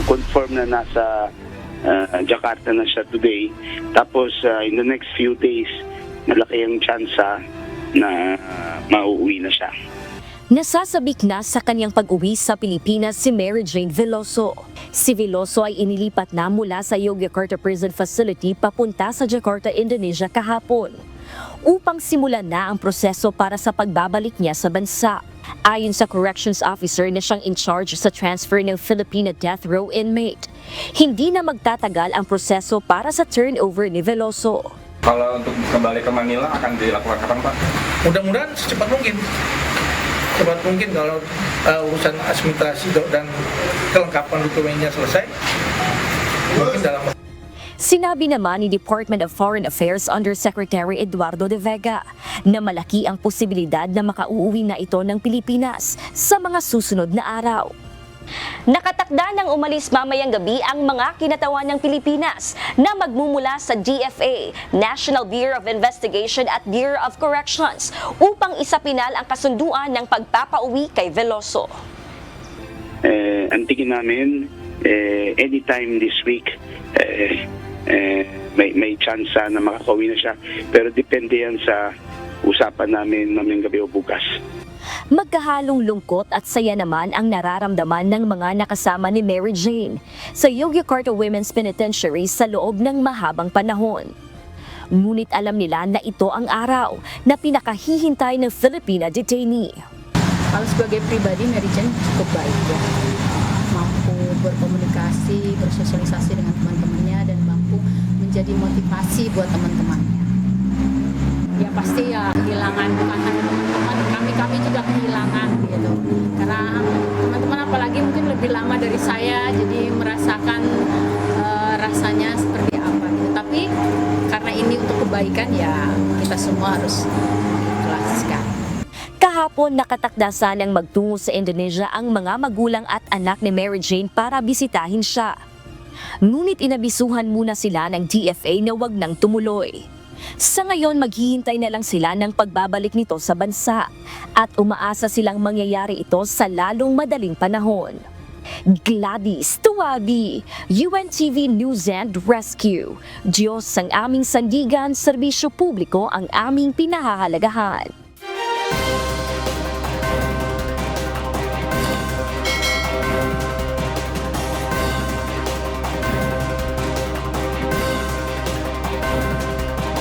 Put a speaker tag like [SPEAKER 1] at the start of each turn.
[SPEAKER 1] confirm na nasa Jakarta na siya today. Tapos in the next few days, malaki ang tsansa na mauuwi na siya.
[SPEAKER 2] Nasasabik na sa kanyang pag-uwi sa Pilipinas si Mary Jane Veloso. Si Veloso ay inilipat na mula sa Yogyakarta Prison Facility papunta sa Jakarta, Indonesia kahapon, upang simulan na ang proseso para sa pagbabalik niya sa bansa. Ayon sa corrections officer na siyang in charge sa transfer ng Filipino death row inmate, hindi na magtatagal ang proseso para sa turnover ni Veloso.
[SPEAKER 3] Kalau untuk kembali ke Manila akan dilakukan kapan, Pak?
[SPEAKER 4] Mudah-mudahan secepat mungkin. Cepat mungkin kalau urusan administrasi dan kelengkapan dokumennya selesai, mungkin dalam.
[SPEAKER 2] Sinabi naman ni Department of Foreign Affairs Undersecretary Eduardo De Vega na malaki ang posibilidad na makauuwi na ito ng Pilipinas sa mga susunod na araw. Nakatakda ng umalis mamayang gabi ang mga kinatawan ng Pilipinas na magmumula sa DFA, National Bureau of Investigation at Bureau of Corrections upang isapinal ang kasunduan ng pagpapauwi kay Veloso.
[SPEAKER 1] Antigin namin anytime this week may chance na makakauwi na siya, pero depende yan sa usapan namin mamayang gabi o bukas.
[SPEAKER 2] Magkahalong lungkot at saya naman ang nararamdaman ng mga nakasama ni Mary Jane sa Yogyakarta Women's Penitentiary sa loob ng mahabang panahon. Ngunit alam nila na ito ang araw na pinakahihintay ng Filipina detainee.
[SPEAKER 5] Kalau sebagai pribadi, Mary Jane cukup baik ya. Mampu berkomunikasi, bersosialisasi dengan teman-temannya dan mampu menjadi motivasi buat teman-temannya. Ya pasti ya kehilangan, bukan hanya teman-teman, kami juga kehilangan gitu. Karena teman-teman apalagi mungkin lebih lama dari saya, jadi merasakan rasanya seperti apa gitu. Tapi karena ini untuk kebaikan ya kita semua harus ikhlaskan.
[SPEAKER 2] Kahapon nakatakda ng magtungo sa Indonesia ang mga magulang at anak ni Mary Jane para bisitahin siya. Ngunit inabisuhan muna sila ng DFA na wag nang tumuloy. Sa ngayon, maghihintay na lang sila ng pagbabalik nito sa bansa at umaasa silang mangyayari ito sa lalong madaling panahon. Gladys Tuwabi, UNTV News and Rescue. Diyos ang aming sandigan, serbisyo publiko ang aming pinahahalagahan.